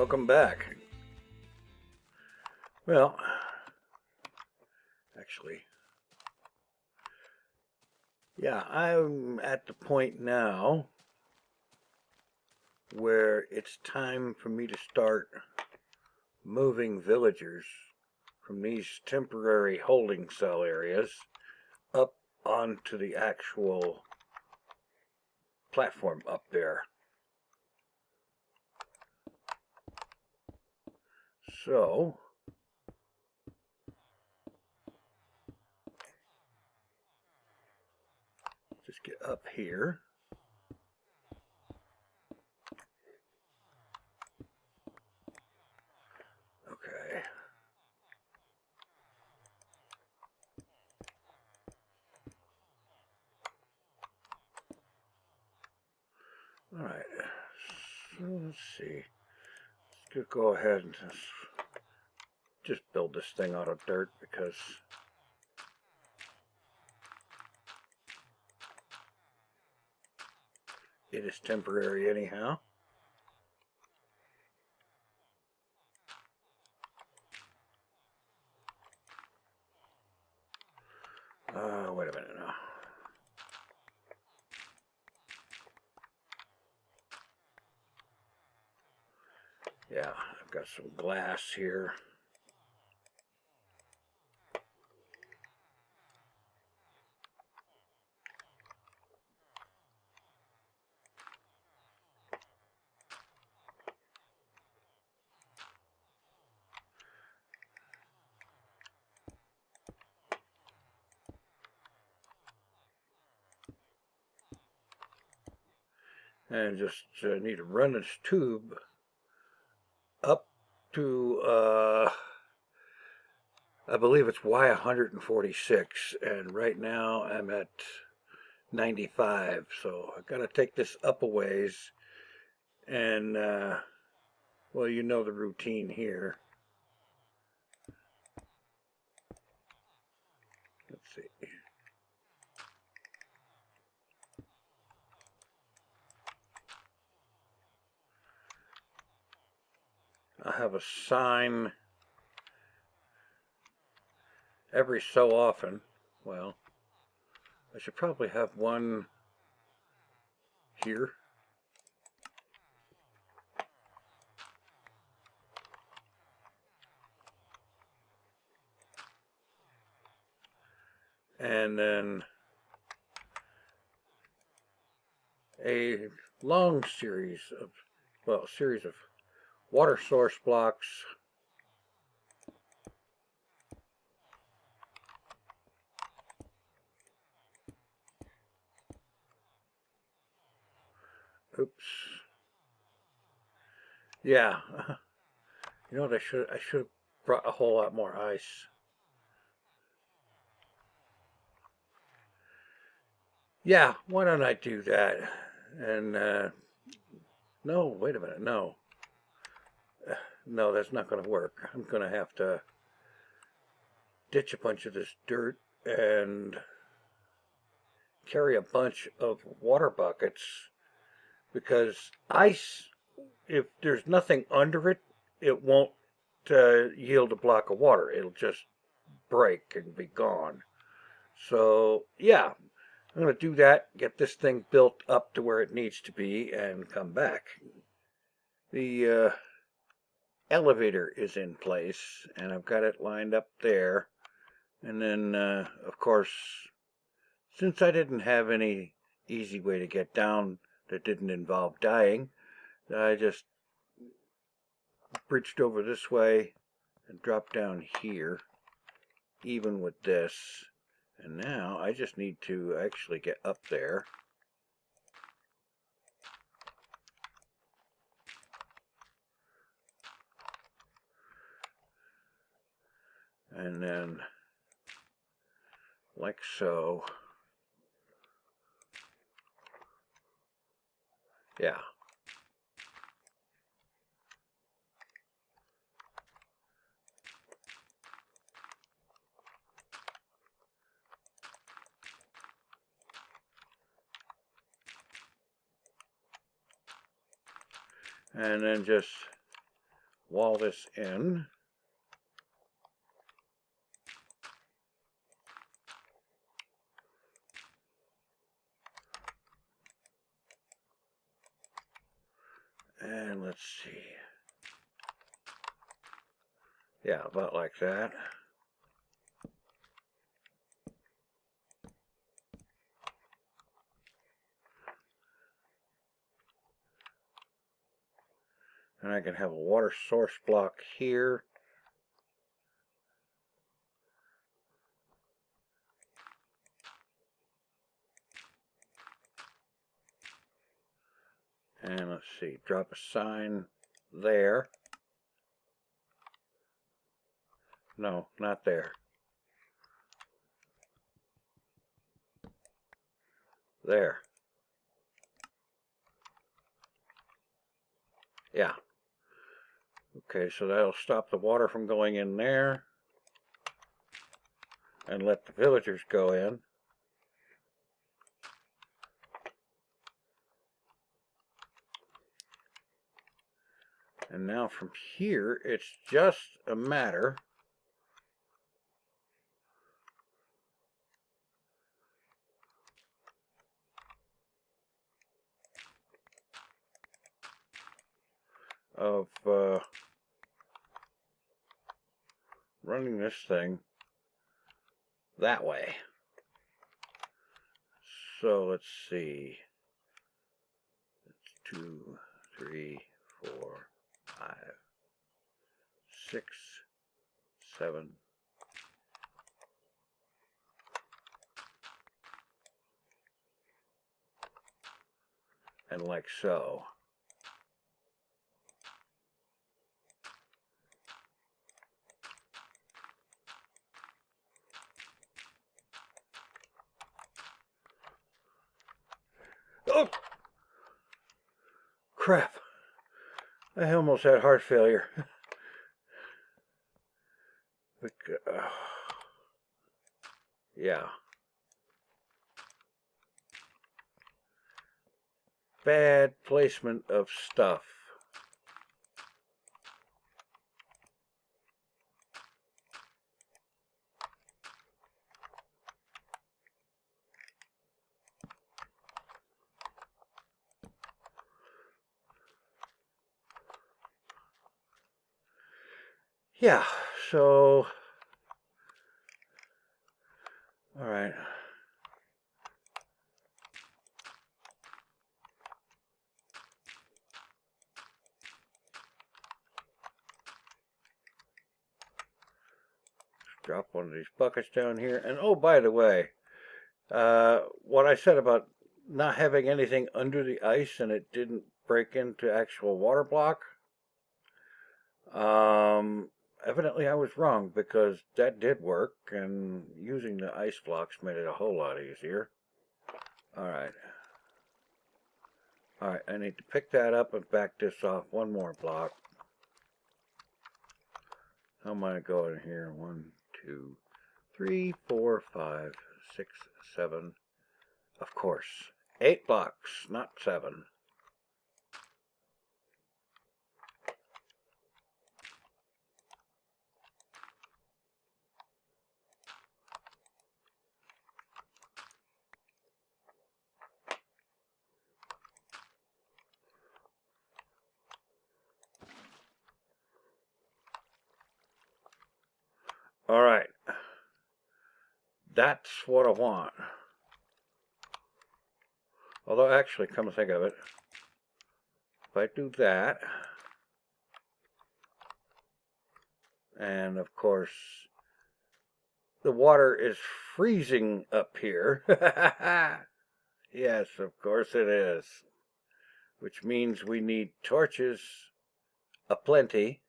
welcome back. Well, actually, yeah, I'm at the point now where it's time for me to start moving villagers from these temporary holding cell areas up onto the actual platform up there. So, just get up here. Okay. All right. So let's see. Let's go ahead and just build this thing out of dirt because it is temporary anyhow. Wait a minute now. Yeah, I've got some glass here. And just need to run this tube up to, I believe it's Y146, and right now I'm at 95, so I've got to take this up a ways, and, well, you know the routine here. Let's see. I have a sign every so often. Well, I should probably have one here. And then a long series of, well, a series of water source blocks. Oops. Yeah. You know what, I should have brought a whole lot more ice. Yeah, why don't I do that? And no, wait a minute, no. No, that's not going to work. I'm going to have to ditch a bunch of this dirt and carry a bunch of water buckets, because ice, if there's nothing under it, it won't yield a block of water. It'll just break and be gone. So yeah, I'm going to do that, get this thing built up to where it needs to be, and come back. The elevator is in place, and I've got it lined up there. And then, of course, since I didn't have any easy way to get down that didn't involve dying, I just bridged over this way and dropped down here, even with this. And now I just need to actually get up there. And then, like so. Yeah. And then just wall this in. And let's see. Yeah, about like that. And I can have a water source block here. And let's see, drop a sign there. No, not there. There. Yeah. Okay, so that'll stop the water from going in there and let the villagers go in. And now from here, it's just a matter of running this thing that way. So let's see. It's 2, 3, 4, 5, 6, 7. And like so. Oh! Crap. I almost had heart failure. Yeah. Bad placement of stuff. Yeah, so, all right. Drop one of these buckets down here. And oh, by the way, what I said about not having anything under the ice and it didn't break into actual water block, evidently I was wrong, because that did work, and using the ice blocks made it a whole lot easier. Alright. Alright, I need to pick that up and back this off one more block. How am I going here? 1, 2, 3, 4, 5, 6, 7. Of course. 8 blocks, not 7. All right. That's what I want. Although, actually, come to think of it, if I do that, and of course, the water is freezing up here. Yes, of course it is. Which means we need torches aplenty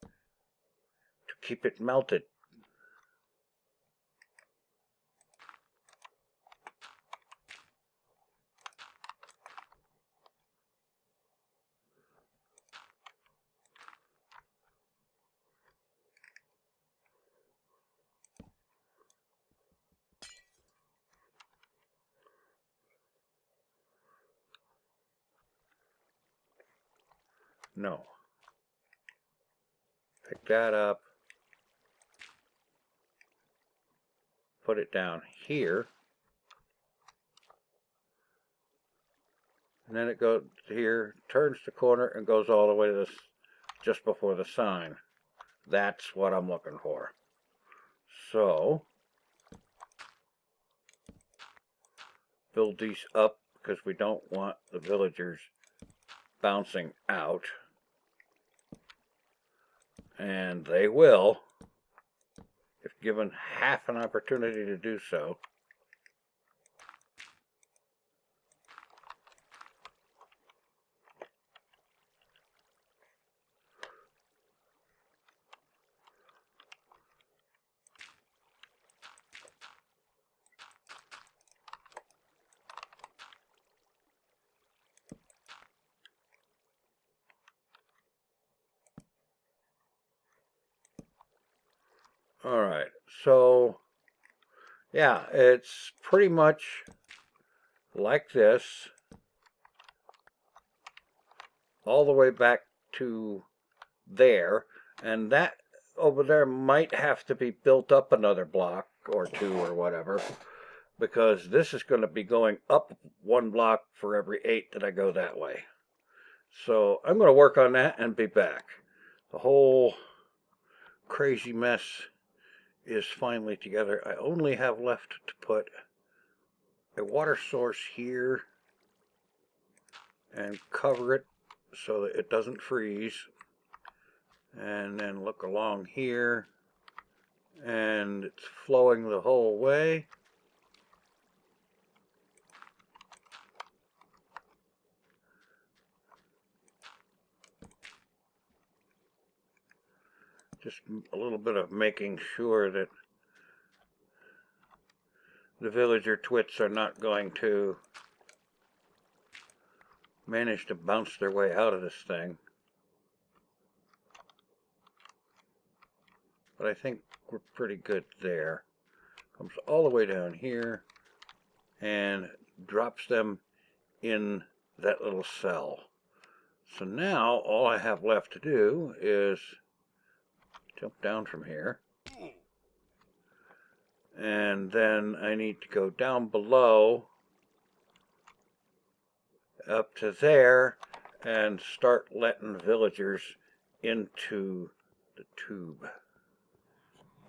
to keep it melted. No. pick that up, put it down here, and then it goes here, turns the corner, and goes all the way to this, just before the sign. That's what I'm looking for. So, build these up because we don't want the villagers bouncing out. And they will, if given half an opportunity to do so. Alright, so yeah, it's pretty much like this all the way back to there, and that over there might have to be built up another block or two or whatever, because this is going to be going up one block for every 8 that I go that way. So I'm going to work on that and be back. The whole crazy mess is finally together. I only have left to put a water source here and cover it so that it doesn't freeze, and then look along here, and it's flowing the whole way. Just a little bit of making sure that the villager twits are not going to manage to bounce their way out of this thing. But I think we're pretty good there. Comes all the way down here and drops them in that little cell. So now all I have left to do is jump down from here, and then I need to go down below up to there and start letting villagers into the tube.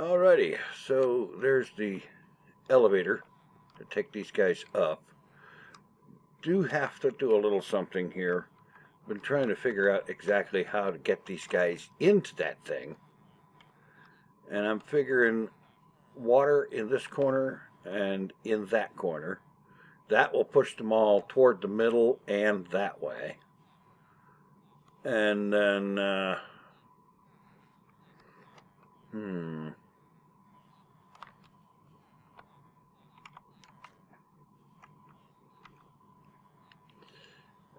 Alrighty, so there's the elevator to take these guys up. Do have to do a little something here. Been trying to figure out exactly how to get these guys into that thing. And I'm figuring water in this corner and in that corner. That will push them all toward the middle and that way. And then,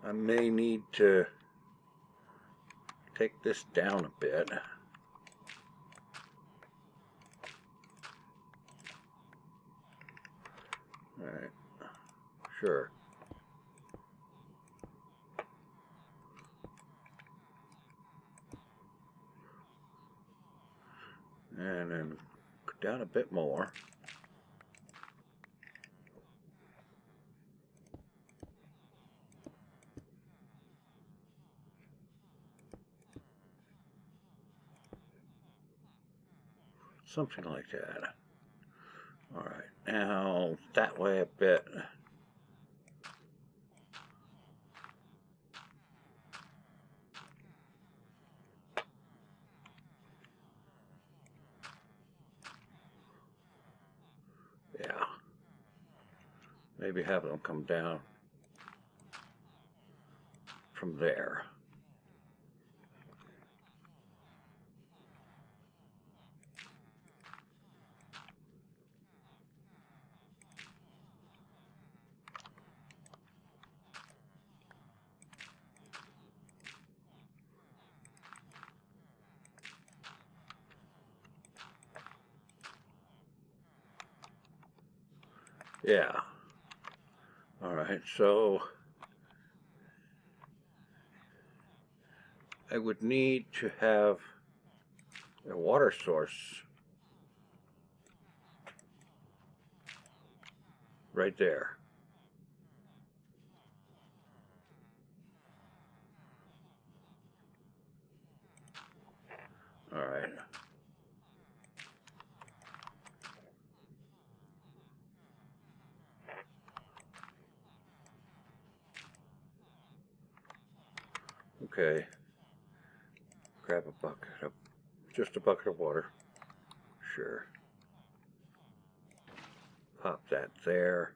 I may need to take this down a bit. Alright, sure. And then down a bit more. Something like that. Alright, now that way a bit. Yeah. Maybe have them come down from there. Yeah. Alright, so I would need to have a water source right there. All right. Okay. Grab a bucket of, just a bucket of water. Sure. Pop that there.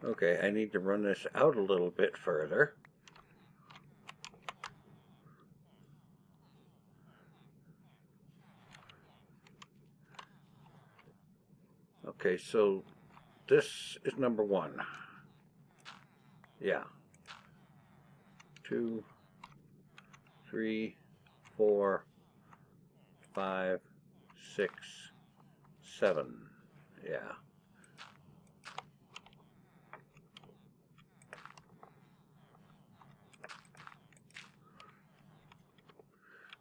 Okay, I need to run this out a little bit further. Okay, so this is number 1. Yeah. 2, 3, 4, 5, 6, 7. Yeah.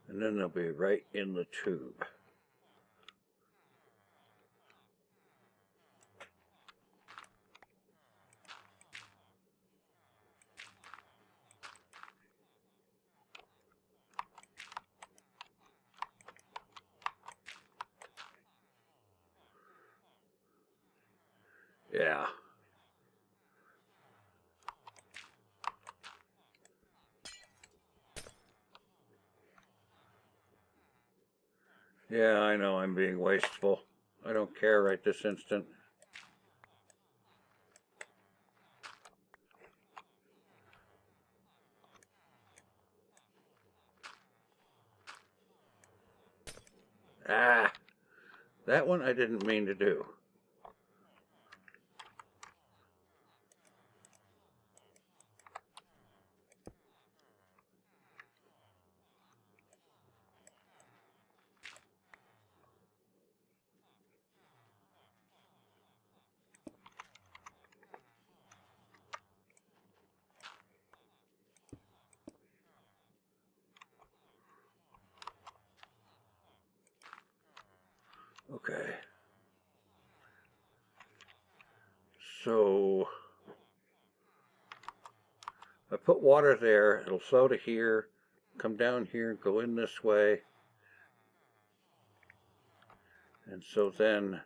And then they'll be right in the tube. Yeah. Yeah, I know I'm being wasteful. I don't care right this instant. Ah, that one I didn't mean to do. Okay. So I put water there, it'll flow to here, come down here, go in this way. And so then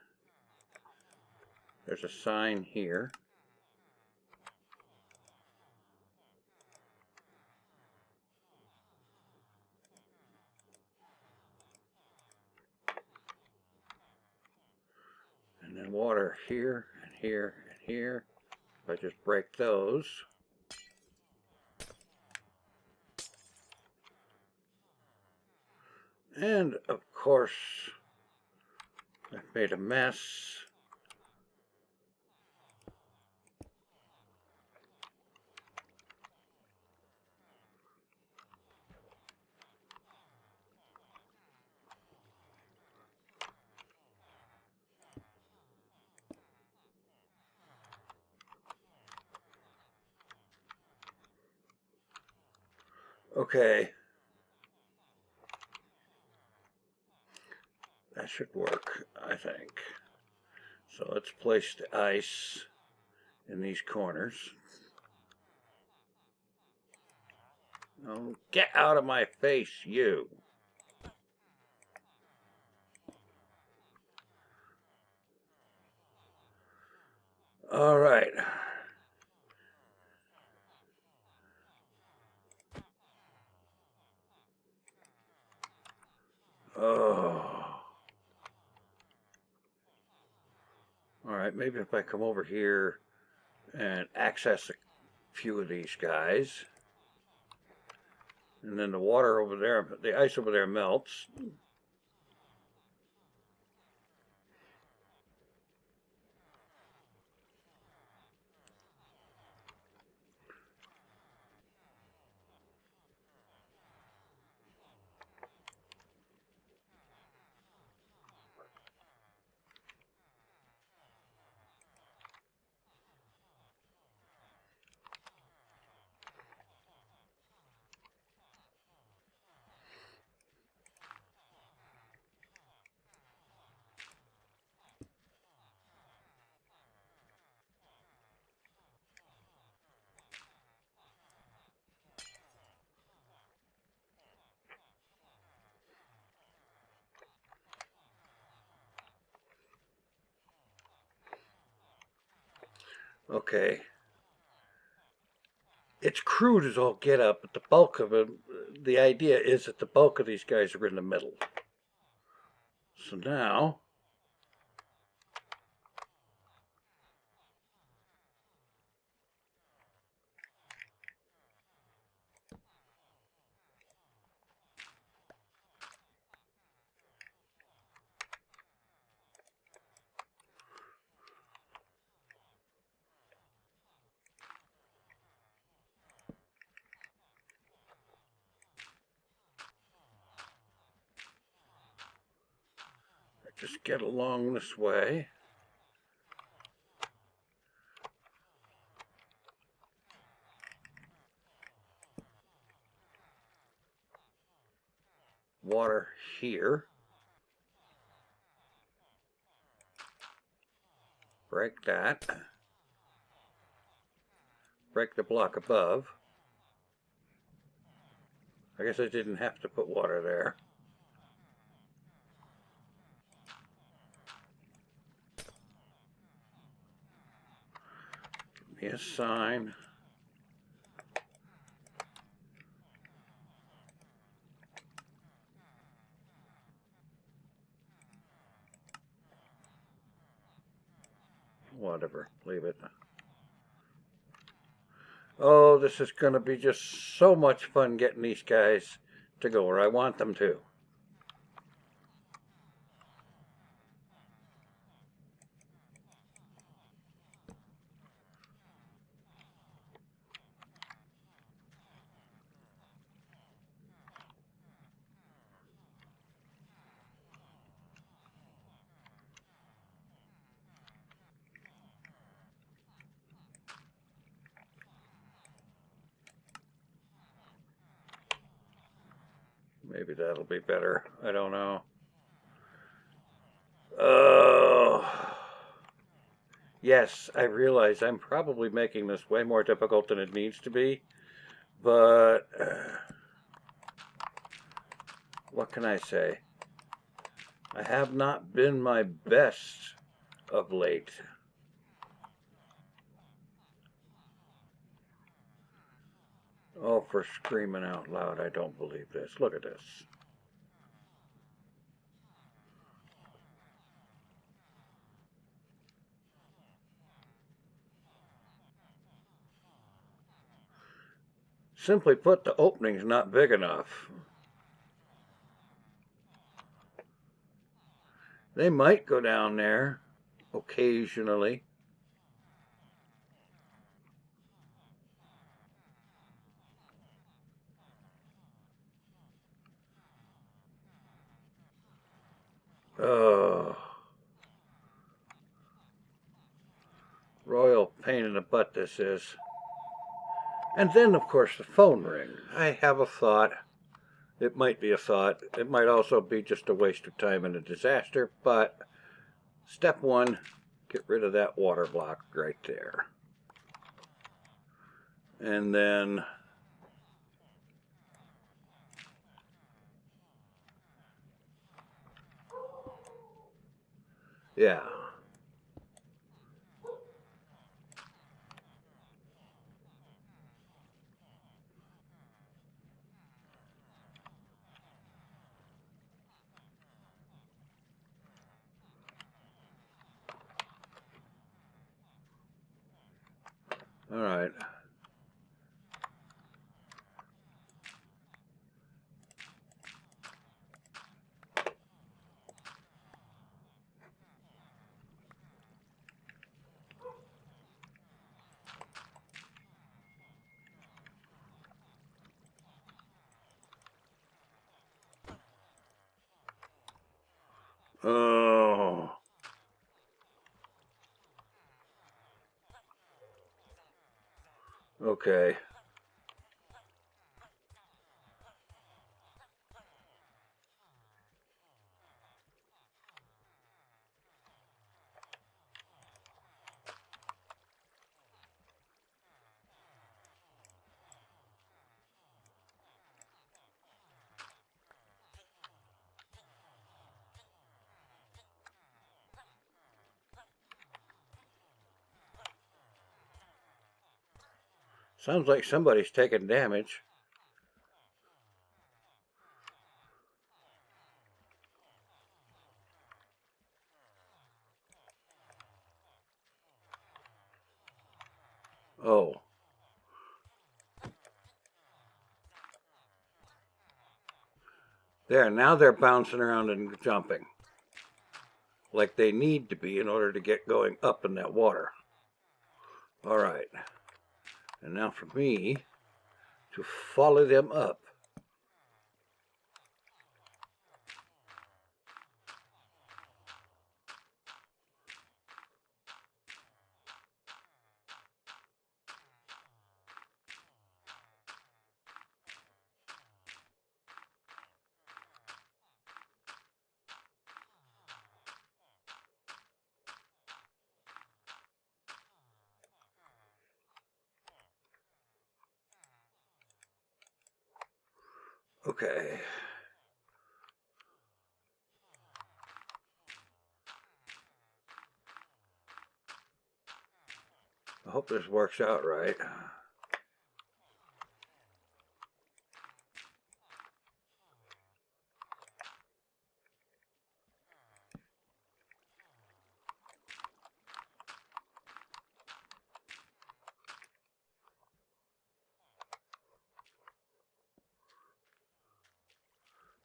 there's a sign here. And then water here and here and here. If I just break those. And of course, I've made a mess. Okay. That should work, I think. So let's place the ice in these corners. Oh, get out of my face, you. All right. Oh. All right, maybe if I come over here and access a few of these guys, and then the water over there, the ice over there melts. Okay. It's crude as all get up, but the bulk of it, the idea is that the bulk of these guys are in the middle. So now, I just get along this way. Water here. Break that. Break the block above. I guess I didn't have to put water there. Give me a sign. Whatever, leave it. Oh, this is going to be just so much fun getting these guys to go where I want them to. Maybe that'll be better. I don't know. Oh. Yes, I realize I'm probably making this way more difficult than it needs to be, but what can I say? I have not been my best of late. Oh, for screaming out loud, I don't believe this. Look at this. Simply put, the opening's not big enough. They might go down there occasionally. Oh. Royal pain in the butt this is. And then, of course, the phone rings. I have a thought. It might be a thought. It might also be just a waste of time and a disaster, but step one, get rid of that water block right there. And then yeah. All right. Oh. Okay. Sounds like somebody's taking damage. Oh. There, now they're bouncing around and jumping. Like they need to be in order to get going up in that water. All right. And now for me to follow them up. Okay. I hope this works out right.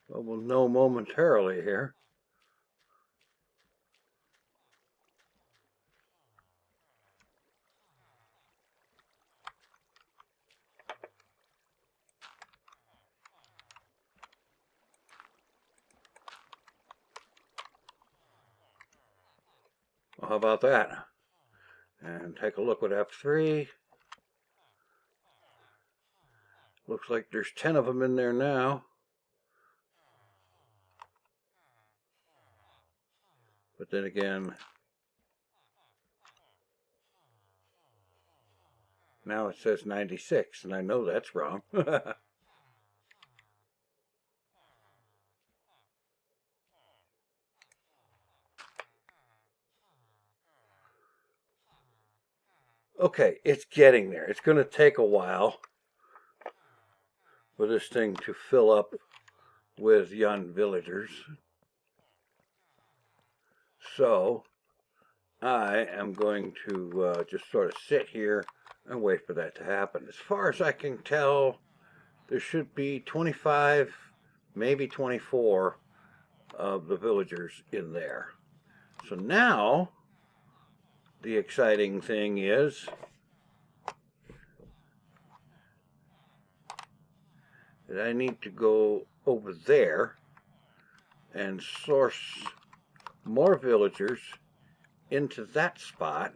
Well, we'll know momentarily here. Well, how about that? And take a look at F3. Looks like there's 10 of them in there now. But then again, now it says 96, and I know that's wrong. Okay, it's getting there. It's going to take a while for this thing to fill up with young villagers. So I am going to just sort of sit here and wait for that to happen. As far as I can tell, there should be 25, maybe 24 of the villagers in there. So now the exciting thing is that I need to go over there and source more villagers into that spot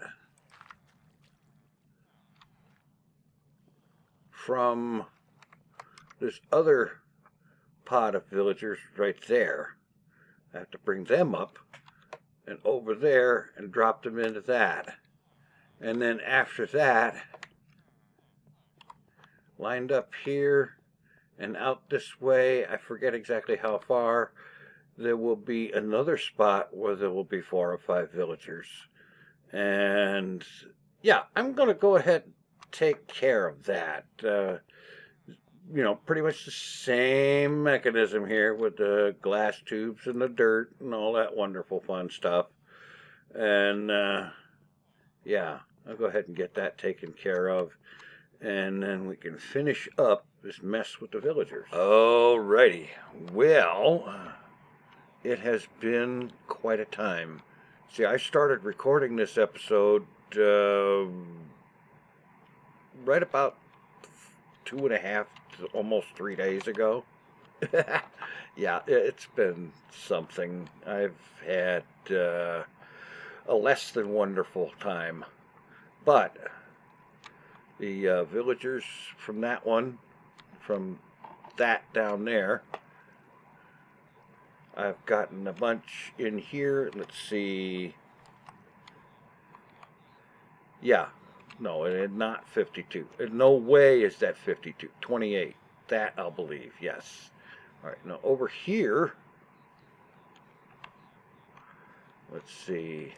from this other pot of villagers right there. I have to bring them up and over there and drop them into that. And then after that, lined up here and out this way, I forget exactly how far, there will be another spot where there will be 4 or 5 villagers. And yeah, I'm going to go ahead and take care of that. You know, pretty much the same mechanism here with the glass tubes and the dirt and all that wonderful fun stuff. And yeah, I'll go ahead and get that taken care of. And then we can finish up this mess with the villagers. Alrighty, well, it has been quite a time. See, I started recording this episode right about 2.5 to almost 3 days ago. Yeah, it's been something. I've had a less than wonderful time. But the villagers from that one, from that down there, I've gotten a bunch in here. Let's see. Yeah, no, it not 52. No way is that 52. 28. That I'll believe, yes. All right, now over here, let's see.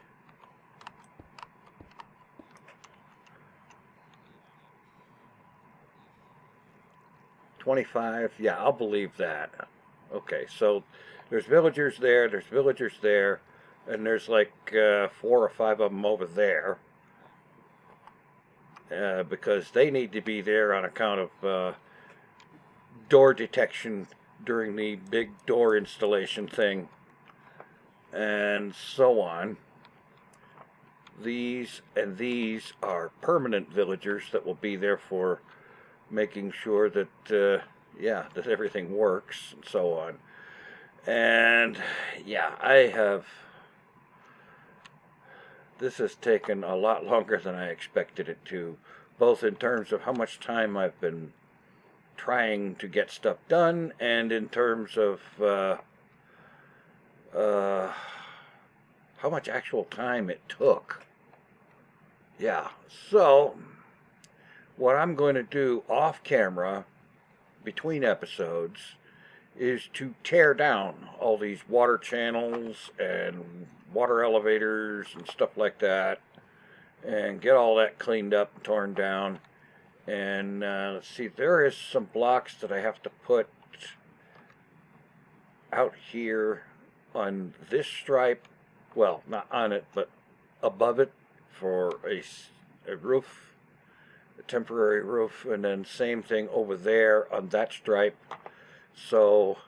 25, yeah, I'll believe that. Okay, so there's villagers there, and there's like 4 or 5 of them over there. Because they need to be there on account of door detection during the big door installation thing, and so on. These and these are permanent villagers that will be there for making sure that, yeah, that everything works, and so on. And, yeah, this has taken a lot longer than I expected it to, both in terms of how much time I've been trying to get stuff done, and in terms of how much actual time it took. Yeah, so what I'm going to do off camera between episodes is to tear down all these water channels and water elevators and stuff like that, and get all that cleaned up and torn down. And let's see, there is some blocks that I have to put out here on this stripe, well, not on it, but above it, for a roof, a temporary roof, and then same thing over there on that stripe. So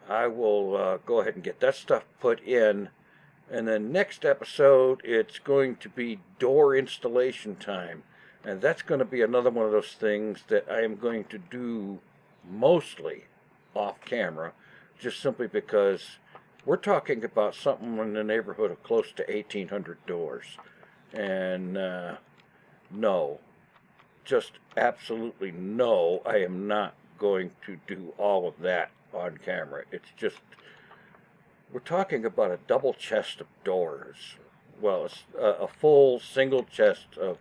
I will go ahead and get that stuff put in, and then next episode it's going to be door installation time, and that's going to be another one of those things that I am going to do mostly off camera, just simply because we're talking about something in the neighborhood of close to 1,800 doors, and no, just absolutely no, I am not going to do all of that on camera. It's just, we're talking about a double chest of doors. Well, it's a full single chest of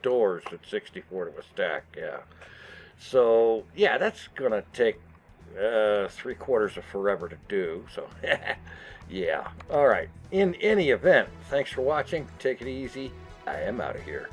doors at 64 to a stack, yeah. So, yeah, that's going to take 3/4 of forever to do, so, yeah. All right, in any event, thanks for watching. Take it easy. I am out of here.